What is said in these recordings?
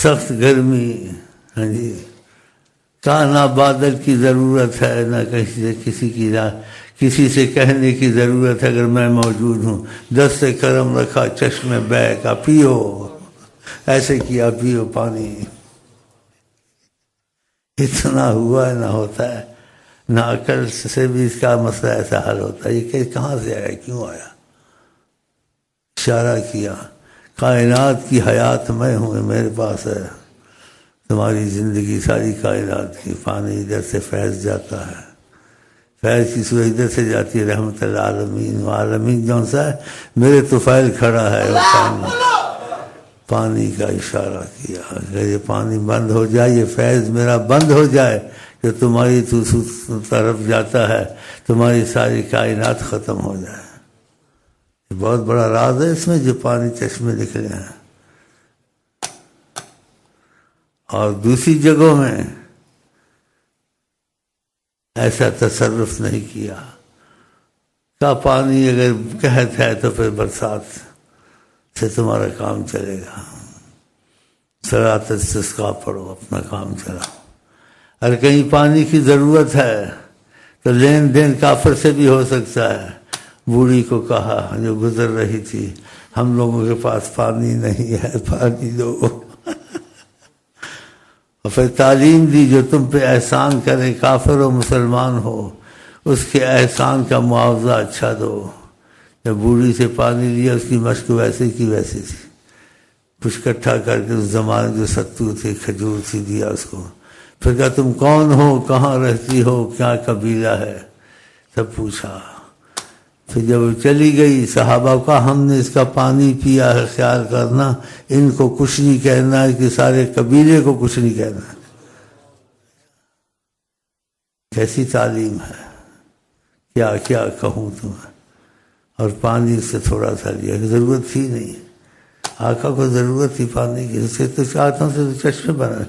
سخت گرمی، ہاں جی، کہاں نہ بادل کی ضرورت ہے، نہ کسی سے کہنے کی ضرورت ہے اگر میں موجود ہوں، دست کرم رکھا چشم بے کا، پیو، ایسے کیا پیو پانی۔ اتنا ہوا نہ ہوتا ہے، نہ عقل سے بھی اس کا مسئلہ ایسا حل ہوتا ہے، یہ کہ کہاں سے آیا، کیوں آیا؟ اشارہ کیا، کائنات کی حیات میں ہوں، میرے پاس ہے تمہاری زندگی، ساری کائنات کی۔ پانی ادھر سے فیض جاتا ہے، فیض کی صورت ادھر سے جاتی ہے رحمت العالمین، عالمین جون سا ہے، میرے طفیل کھڑا ہے، پانی کا اشارہ کیا، اگر یہ پانی بند ہو جائے، یہ فیض میرا بند ہو جائے جو تمہاری طرف جاتا ہے، تمہاری ساری کائنات ختم ہو جائے۔ یہ بہت بڑا راز ہے اس میں جو پانی چشمے نکلے ہیں۔ اور دوسری جگہوں میں ایسا تصرف نہیں کیا، کا پانی اگر قحط ہے تو پھر برسات سے تمہارا کام چلے گا، صلاۃ استسقاء پڑھو، اپنا کام چلاؤ۔ اگر کہیں پانی کی ضرورت ہے تو لین دین کافر سے بھی ہو سکتا ہے۔ بوڑھی کو کہا جو گزر رہی تھی، ہم لوگوں کے پاس پانی نہیں ہے، پانی دو۔ اور پھر تعلیم دی، جو تم پہ احسان کرے، کافر و مسلمان ہو، اس کے احسان کا معاوضہ اچھا دو۔ جب بوڑھی سے پانی لیا، اس کی مشق ویسے کی ویسے تھی، کچھ اکٹھا کر کے اس زمانے جو ستو تھی، کھجور سی دیا اس کو۔ پھر کہا تم کون ہو، کہاں رہتی ہو، کیا قبیلہ ہے، سب پوچھا۔ پھر جب چلی گئی، صحابہ کا ہم نے اس کا پانی پیا ہے، خیال کرنا ان کو کچھ نہیں کہنا ہے، کہ سارے قبیلے کو کچھ نہیں کہنا ہے۔ کیسی تعلیم ہے، کیا کیا کہوں تمہیں۔ اور پانی سے تھوڑا سا لیا، ضرورت تھی نہیں، آقا کو ضرورت تھی پانی کی، اسے تو چاہتا ہوں سے تو چشمے بنا،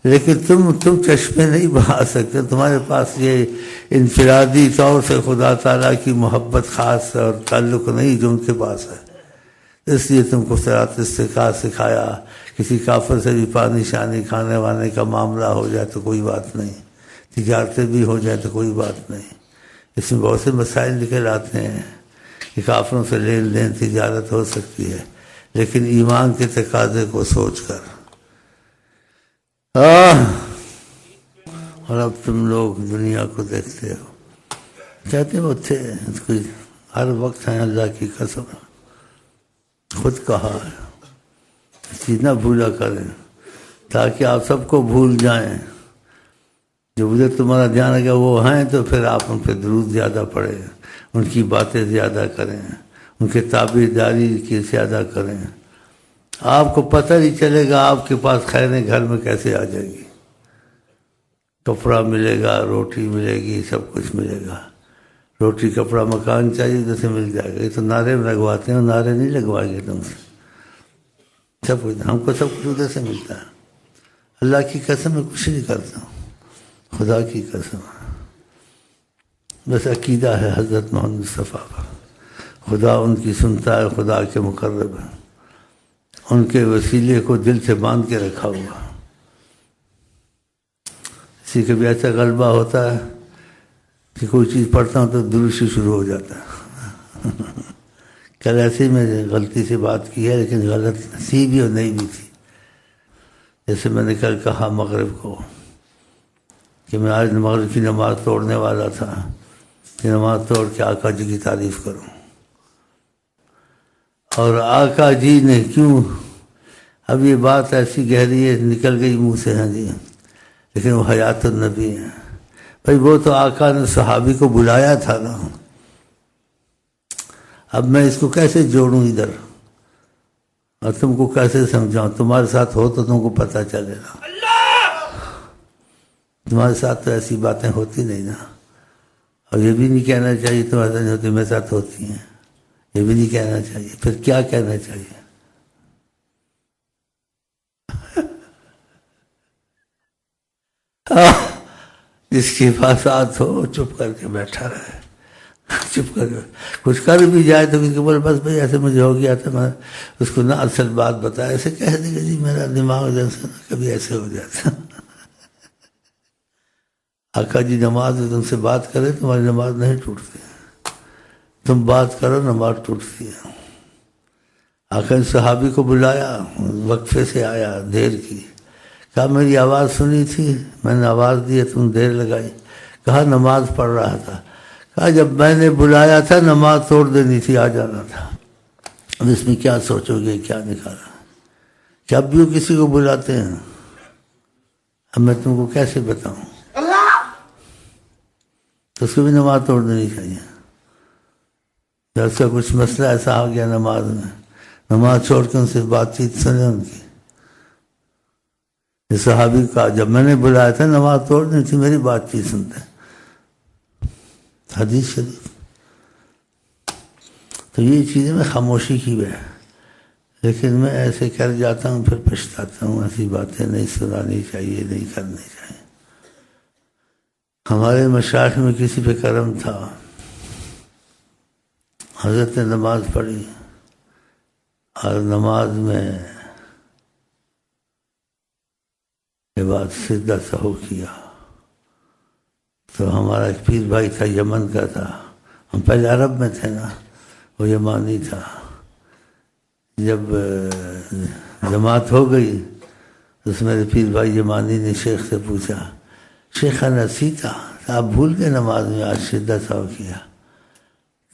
لیکن تم چشمے نہیں بہا سکتے، تمہارے پاس یہ انفرادی طور سے خدا تعالیٰ کی محبت خاص اور تعلق نہیں جو ان کے پاس ہے، اس لیے تم کو صلاۃ استسقاء سکھایا۔ کسی کافر سے بھی پانی شانی کھانے وانے کا معاملہ ہو جائے تو کوئی بات نہیں، تجارتیں بھی ہو جائے تو کوئی بات نہیں۔ اس میں بہت سے مسائل نکل آتے ہیں کہ کافروں سے لین دین تجارت ہو سکتی ہے، لیکن ایمان کے تقاضے کو سوچ کر۔ اور اب تم لوگ دنیا کو دیکھتے ہو، کہتے وہ تھے کوئی ہر وقت ہیں، اللہ کی قسم خود کہا ہے، چیز نہ بھولا کریں تاکہ آپ سب کو بھول جائیں۔ جو ادھر تمہارا دھیان ہے وہ ہیں تو پھر آپ ان پہ درود زیادہ پڑھیں، ان کی باتیں زیادہ کریں، ان کے تابعداری کی زیادہ کریں۔ آپ کو پتہ نہیں چلے گا آپ کے پاس خیریں گھر میں کیسے آ جائے گی، کپڑا ملے گا، روٹی ملے گی، سب کچھ ملے گا۔ روٹی کپڑا مکان چاہیے تو سے مل جائے گا، یہ تو نعرے لگواتے ہیں، نعرے نہیں لگوائیں گے تم سے، سب کچھ ہم کو سب کچھ ادھر سے ملتا ہے۔ اللہ کی قسم میں کچھ نہیں کرتا ہوں، خدا کی قسم، بس عقیدہ ہے حضرت محمد مصطفیٰ پر، خدا ان کی سنتا ہے، خدا کے مقرب ہے، ان کے وسیلے کو دل سے باندھ کے رکھا ہوا۔ کسی کا بھی ایسا غلبہ ہوتا ہے کہ کوئی چیز پڑھتا ہوں تو درود سے شروع ہو جاتا ہے۔ کل ایسے ہی میں نے غلطی سے بات کی ہے، لیکن غلط سی بھی اور نہیں بھی تھی۔ جیسے میں نے کل کہا مغرب کو کہ میں آج مغرب کی نماز توڑنے والا تھا، کہ نماز توڑ کے آقا جی کی تعریف کروں، اور آقا جی نے کیوں، اب یہ بات ایسی گہری ہے نکل گئی منہ سے، ہاں جی، لیکن وہ حیات النبی ہیں بھائی، وہ تو آقا نے صحابی کو بلایا تھا نا، اب میں اس کو کیسے جوڑوں ادھر اور تم کو کیسے سمجھاؤں؟ تمہارے ساتھ ہو تو تم کو پتہ چلے گا، تمہارے ساتھ تو ایسی باتیں ہوتی نہیں نا۔ اور یہ بھی نہیں کہنا چاہیے تمہارے ساتھ نہیں ہوتی، میرے ساتھ ہوتی ہیں، یہ بھی نہیں کہنا چاہیے، پھر کیا کہنا چاہیے؟ جس کے پاس ہاتھ ہو چپ کر کے بیٹھا رہے، چپ کر کچھ کر بھی جائے تو کسی کو بولے بس بھائی ایسے مجھے ہو گیا تھا، میں اس کو نہ اصل بات بتایا، ایسے کہہ دے گا جی میرا دماغ جیسے کبھی ایسے ہو جاتا۔ آقا جی نماز میں تم سے بات کرے تمہاری نماز نہیں ٹوٹتی، تم بات کرو نماز ٹوٹتی ہے۔ آقا نے صحابی کو بلایا، وقفے سے آیا، دیر کی، کہا میری آواز سنی تھی، میں نے آواز دی، تم دیر لگائی؟ کہا نماز پڑھ رہا تھا۔ کہا جب میں نے بلایا تھا نماز توڑ دینی تھی، آ جانا تھا، اب اس میں کیا سوچو گے، کیا نکالا؟ کیا اب بھی کسی کو بلاتے ہیں؟ اب میں تم کو کیسے بتاؤں؟ تو اس کو بھی نماز توڑ دینی چاہیے۔ جب اس کا کچھ مسئلہ ایسا آ گیا نماز میں، نماز چھوڑ کے ان سے بات چیت سنے ان کی۔ یہ صحابی کہا جب میں نے بلایا تھا نماز توڑنی تھی، میری بات چیت سنتے۔ حدیث شریف۔ تو یہ چیزیں میں خاموشی کی ہے، لیکن میں ایسے کر جاتا ہوں پھر پچھتاتا ہوں، ایسی باتیں نہیں سنانی چاہیے، نہیں کرنی چاہیے۔ ہمارے مشائخ میں کسی پہ کرم تھا، حضرت نے نماز پڑھی اور نماز میں کے بعد سجدہ سہو کیا، تو ہمارا ایک پیر بھائی تھا، یمن کا تھا، ہم پہلے عرب میں تھے نا، وہ یمانی تھا۔ جب جماعت ہو گئی اس میرے پیر بھائی یمانی نے شیخ سے پوچھا، شیخ نسیتا، آپ بھول گئے نماز میں آج سجدہ سہو کیا؟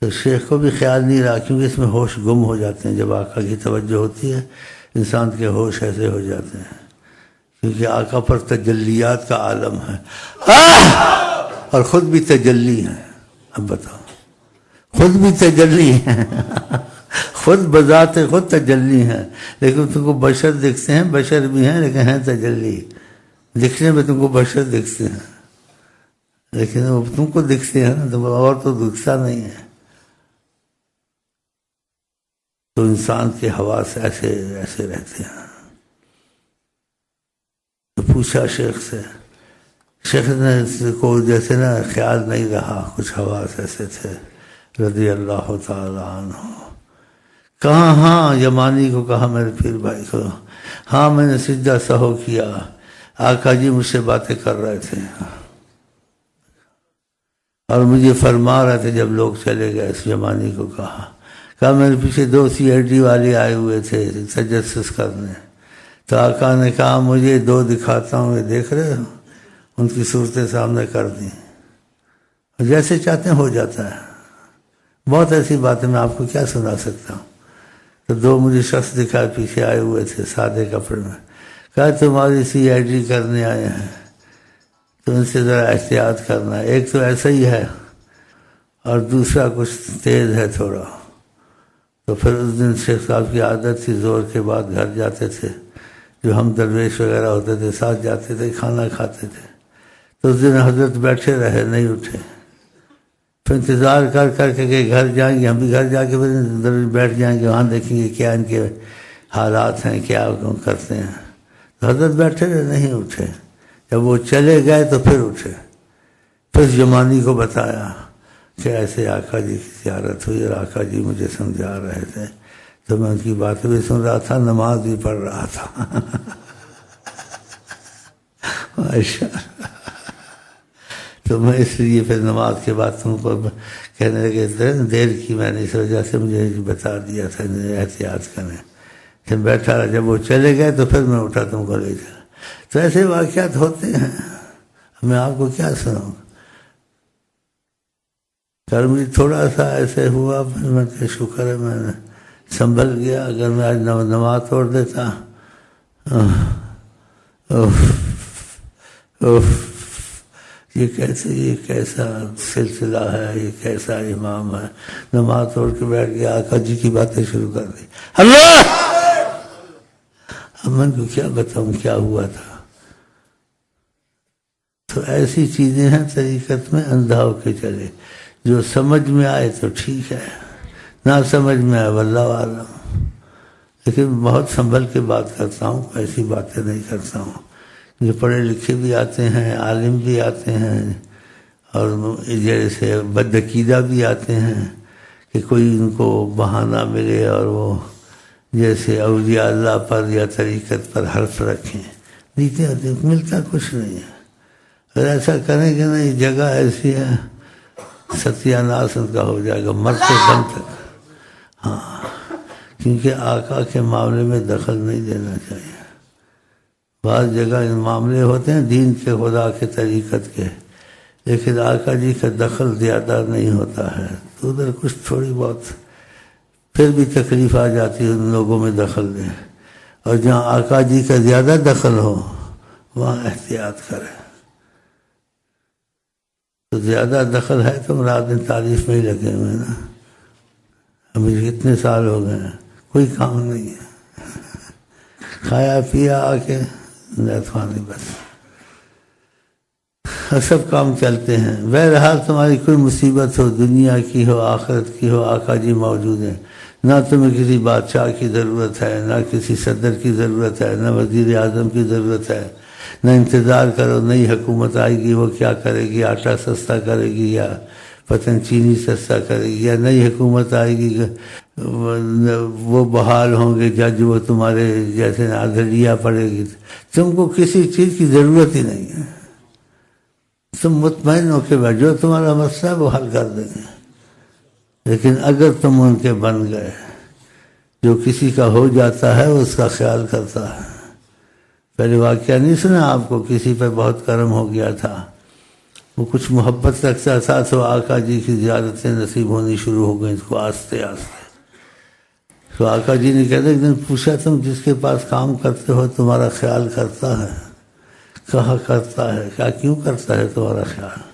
تو شیخ کو بھی خیال نہیں رہا، کیونکہ اس میں ہوش گم ہو جاتے ہیں، جب آقا کی توجہ ہوتی ہے انسان کے ہوش ایسے ہو جاتے ہیں، کیونکہ آقا پر تجلیات کا عالم ہے اور خود بھی تجلی ہے۔ اب بتاؤ، خود بھی تجلی ہے، خود بذات خود تجلی ہے، لیکن تم کو بشر دکھتے ہیں، بشر بھی ہیں لیکن ہیں تجلی، دکھنے میں تم کو بشر دکھتے ہیں لیکن وہ تم کو دکھتے ہیں نا، اور تو دکھتا نہیں ہے۔ تو انسان کے حواس ایسے رہتے ہیں۔ تو پوچھا شیخ سے، شیخ نے کو جیسے نا خیال نہیں رہا، کچھ حواس ایسے تھے، رضی اللہ تعالی عنہ۔ کہاں؟ ہاں، یمانی کو کہا، میرے پیر بھائی کو، ہاں میں نے سجدہ سہو کیا، آقا جی مجھ سے باتیں کر رہے تھے اور مجھے فرما رہے تھے۔ جب لوگ چلے گئے اس یمانی کو کہا میرے پیچھے 2 CID والے آئے ہوئے تھے تجسس کرنے، تو آقا نے کہا مجھے 2 دکھاتا ہوں، یہ دیکھ رہے ہو؟ ان کی صورتیں سامنے کر دیں، جیسے چاہتے ہیں ہو جاتا ہے۔ بہت ایسی باتیں میں آپ کو کیا سنا سکتا ہوں۔ تو 2 مجھے شخص دکھائے، پیچھے آئے ہوئے تھے سادے کپڑے میں، کہا تمہاری CID کرنے آئے ہیں، تو ان سے ذرا احتیاط کرنا ہے، ایک تو ایسا ہی ہے اور دوسرا کچھ تیز ہے تھوڑا۔ تو پھر اس دن شیخ صاحب کی عادت تھی، زور کے بعد گھر جاتے تھے، جو ہم درویش وغیرہ ہوتے تھے ساتھ جاتے تھے، کھانا کھاتے تھے۔ تو اس دن حضرت بیٹھے رہے، نہیں اٹھے، پھر انتظار کر کے کہ گھر جائیں گے، ہم بھی گھر جا کے پھر بیٹھ جائیں گے، وہاں دیکھیں گے کیا ان کے حالات ہیں، کیا کرتے ہیں۔ تو حضرت بیٹھے رہے، نہیں اٹھے۔ جب وہ چلے گئے تو پھر اٹھے، پھر یمانی کو بتایا کہ ایسے آقا جی کی زیارت ہوئی اور آقا جی مجھے سمجھا رہے تھے، تو میں ان کی باتیں بھی سن رہا تھا، نماز بھی پڑھ رہا تھا۔ ماشاءاللہ۔ تو میں اس لیے پھر نماز کے بعد تم کو کہنے لگے دیر کی، میں نے اس وجہ سے مجھے بتا دیا تھا احتیاط کریں۔ پھر بیٹھا رہا، جب وہ چلے گئے تو پھر میں اٹھا تم کو لے جا۔ تو ایسے واقعات ہوتے ہیں، میں آپ کو کیا سناؤں۔ کل مجھے تھوڑا سا ایسے ہوا، پھر میں کہ شکر ہے میں نے سنبھل گیا، اگر میں آج نماز توڑ دیتا یہ کیسا سلسلہ ہے، یہ کیسا امام ہے، نماز توڑ کے بیٹھ گیا، آقا جی کی باتیں شروع کر دی۔ اللہ! اب میں کو کیا بتاؤں کیا ہوا تھا۔ تو ایسی چیزیں ہیں طریقت میں، اندھا ہو کے چلے، جو سمجھ میں آئے تو ٹھیک ہے، نہ سمجھ میں آئے واللہ عالم۔ لیکن بہت سنبھل کے بات کرتا ہوں، ایسی باتیں نہیں کرتا ہوں۔ جو پڑھے لکھے بھی آتے ہیں، عالم بھی آتے ہیں، اور جیسے بدعقیدہ بھی آتے ہیں کہ کوئی ان کو بہانہ ملے اور وہ جیسے اولیاء اللہ پر یا طریقت پر حرف رکھیں، نیتے ہوتے ملتا کچھ نہیں ہے۔ اگر ایسا کریں گے نا یہ جگہ ایسی ہے ستیہ ناش ان کا ہو جائے گا مرتے دم تک۔ ہاں، کیونکہ آقا کے معاملے میں دخل نہیں دینا چاہیے۔ بعض جگہ ان معاملے ہوتے ہیں دین کے، خدا کے، طریقت کے، لیکن آقا جی کا دخل زیادہ نہیں ہوتا ہے، تو ادھر کچھ تھوڑی بہت پھر بھی تکلیف آ جاتی ہے ان لوگوں میں دخل دیں، اور جہاں آقا جی کا زیادہ دخل ہو وہاں احتیاط کریں۔ تو زیادہ دخل ہے تو رات دن تعریف میں ہی لگے ہوئے نا، ابھی کتنے سال ہو گئے ہیں کوئی کام نہیں ہے، کھایا پیا آ کے نیتوانی بس، سب کام چلتے ہیں۔ بہرحال تمہاری کوئی مصیبت ہو، دنیا کی ہو آخرت کی ہو، آقا جی موجود ہیں۔ نہ تمہیں کسی بادشاہ کی ضرورت ہے، نہ کسی صدر کی ضرورت ہے، نہ وزیر اعظم کی ضرورت ہے، نہ انتظار کرو نئی حکومت آئے گی وہ کیا کرے گی، آٹا سستا کرے گی یا پتن چینی سستا کرے گی، یا نئی حکومت آئے گی وہ بحال ہوں گے جج، وہ تمہارے جیسے عدلیہ پڑے گی۔ تم کو کسی چیز کی ضرورت ہی نہیں ہے، تم مطمئن ہو کے بیٹھو، تمہارا مسئلہ وہ حل کر دیں گے۔ لیکن اگر تم ان کے بن گئے، جو کسی کا ہو جاتا ہے اس کا خیال کرتا ہے۔ پہلے واقعہ نہیں سنا آپ کو، کسی پہ بہت کرم ہو گیا تھا، وہ کچھ محبت رکھتا تھا تو آقا جی کی زیارتیں نصیب ہونی شروع ہو گئیں اس کو آہستہ آہستہ۔ تو آقا جی نے کہتے ایک دن پوچھا تم جس کے پاس کام کرتے ہو تمہارا خیال کرتا ہے؟ کہا کرتا ہے۔ کیا کیوں کرتا ہے تمہارا خیال؟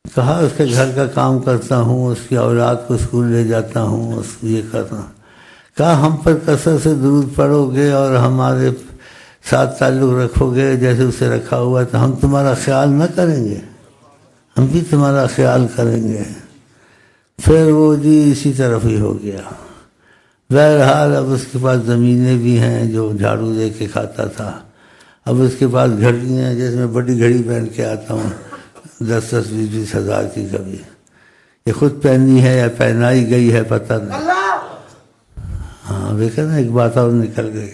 کہا اس کے گھر کا کام کرتا ہوں، اس کی اولاد کو اسکول لے جاتا ہوں، اس کو یہ کرتا ہوں۔ کہا ہم پر کثرت سے درود پڑھو گے اور ہمارے ساتھ تعلق رکھو گے جیسے اسے رکھا ہوا ہے تو ہم تمہارا خیال نہ کریں گے؟ ہم بھی تمہارا خیال کریں گے۔ پھر وہ جی اسی طرف ہی ہو گیا۔ بہرحال اب اس کے پاس زمینیں بھی ہیں جو جھاڑو دے کے کھاتا تھا، اب اس کے پاس گھڑیاں ہیں جیسے میں بڑی گھڑی پہن کے آتا ہوں 10-10 20-20 ہزار کی، کبھی یہ خود پہنی ہے یا پہنائی گئی ہے پتہ نہیں۔ ہاں دیکھا نا ایک بات اور نکل گئی۔